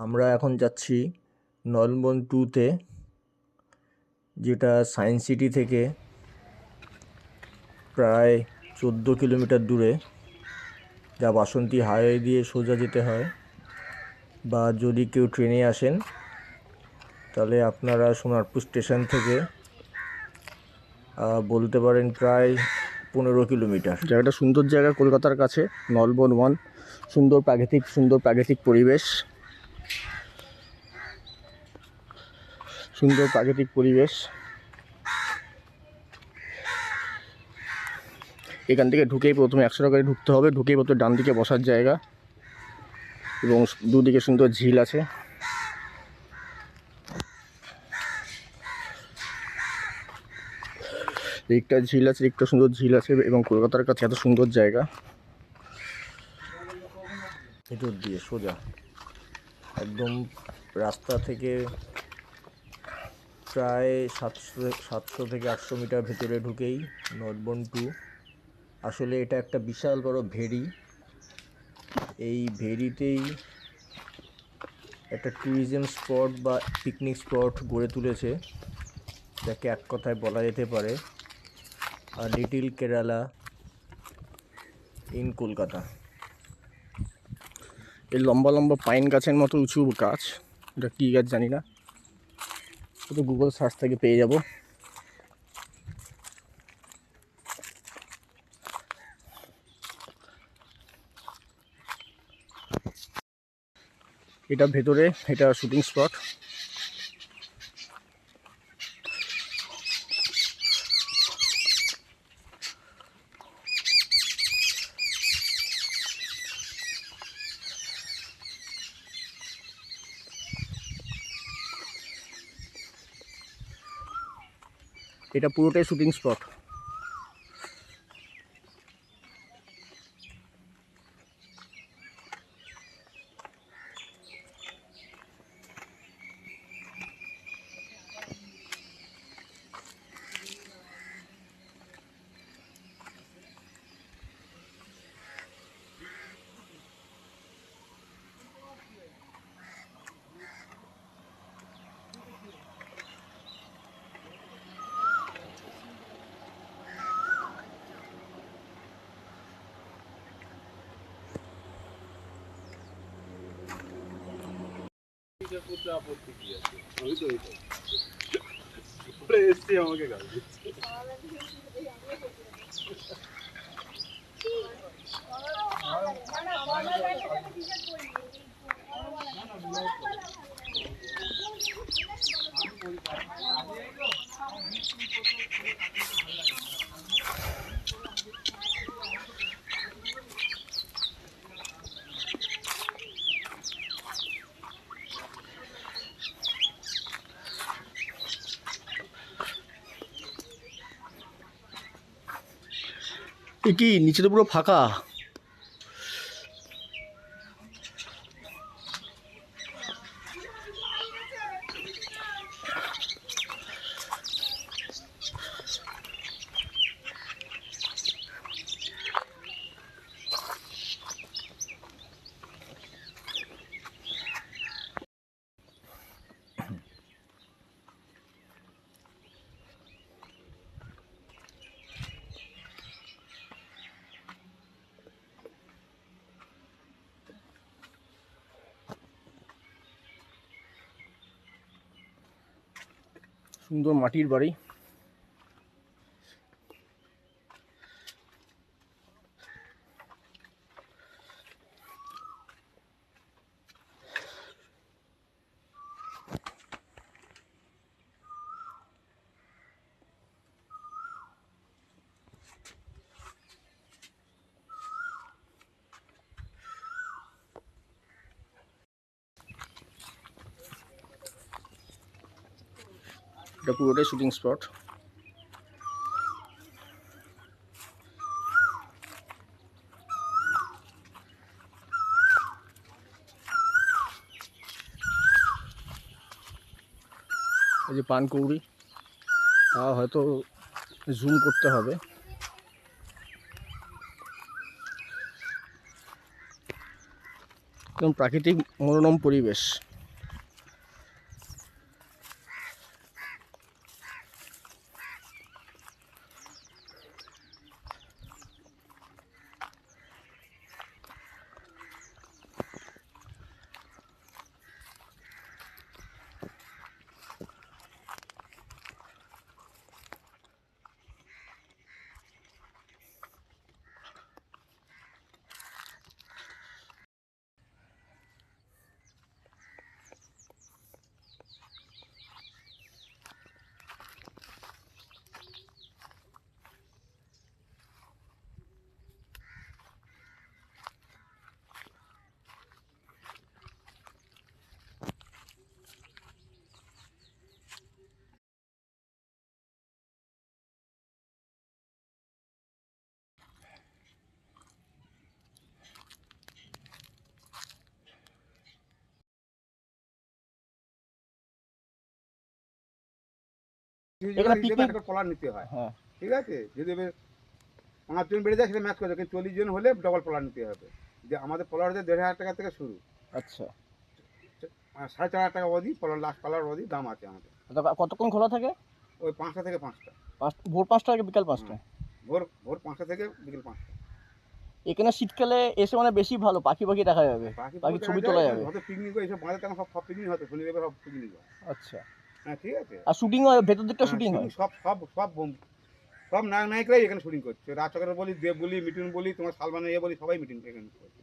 আমরা এখন যাচ্ছি নলবন 2-তে, যেটা সায়েন্স সিটি থেকে প্রায় 14 কিলোমিটার দূরে, যা বাসন্তী হাইওয়ে দিয়ে সোজা যেতে হয়। বা যদি কেউ ট্রেনে আসেন তাহলে আপনারা সোনারপুর স্টেশন থেকে বলতে পারেন প্রায় 15 কিলোমিটার। জায়গাটা সুন্দর জায়গা, কলকাতার কাছে নলবন 1। সুন্দর প্রাকৃতিক পরিবেশ, এখান থেকে ঢুকেই প্রথমে 100 টাকায় ঢুকতে হবে। ঢুকেই প্রথমে ডান দিকে বসার জায়গা এবং দুদিকে সুন্দর ঝিল আছে। একটা ঝিল আছে, একটা সুন্দর ঝিল আছে এবং কলকাতার কাছে এত সুন্দর জায়গা। ভিতর দিয়ে সোজা একদম রাস্তা থেকে প্রায় 700 থেকে 800 মিটার ভেতরে ঢুকেই নলবন 2। আসলে এটা একটা বিশাল বড় ভেরি। এই ভেরিতেই একটা ট্যুরিজম স্পট বা পিকনিক স্পট গড়ে তুলেছে, যাকে এক কথায় বলা যেতে পারে লিটল কেরালা ইন কলকাতা। এই লম্বা লম্বা পাইন গাছের মতো উঁচু গাছ, এটা কী গাছ জানি না, তো গুগল সার্চ থেকে পেয়ে যাব। এটা ভেতরে, এটা শুটিং স্পট। এটা পুরোটাই শুটিং স্পট। আমাকে গাল দিচ্ছে। কি নিচে তো পুরো ফাঁকা। সুন্দর মাটির বাড়ি। এটা পুরোটাই শুটিং স্পট। এই যে পানকৌড়ি, হয়তো জুম করতে হবে। একদম প্রাকৃতিক মনোরম পরিবেশ। এখানে হিসেবে পিকনিক, একটা পলার নিতে হয়, হ্যাঁ ঠিক আছে? যদি এবার 5 জন বেড়ে যায় সেটা ম্যাচ করে দেয়, কিন্তু 40 জন হলে ডবল পলার নিতে হবে। যে আমাদের পলারদের 1,500 টাকা থেকে শুরু, আচ্ছা। 4,500 টাকা অবধি পলার, লাস্ট পলার অবধি দাম আছে আমাদের। কতক্ষণ খোলা থাকে? ওই 5টা থেকে 5টা। ভোর 5টা থেকে বিকাল হুম, 5টা? ভোর ভোর 5টা থেকে বিকেল 5টা। এখানে শীতকালে এসে মানে বেশি ভালো, পাখি পাখি দেখা যাবে, পাখি পাখি দেখা ছবি যায়, তোলা এখানে যাবে। যত পিকনিক হয়, এইসব বাঁধের টাকা সব সব পিকনিক হতো, শনি রবিবার সব পিকনিক হয়। আচ্ছা। হ্যাঁ, ঠিক আছে। আর শুটিং হয় ভেতর দিকটা, হ্যাঁ, শুটিং শুটিং হয়? সব সব সব সব নায়ক নায়িকারাই এখানে শুটিং করছে। রাজ চক্র বলি, দেব বলি, মিঠুন বলি, তোমার সালমান বলি, সবাই মিটিং এখানে করছে।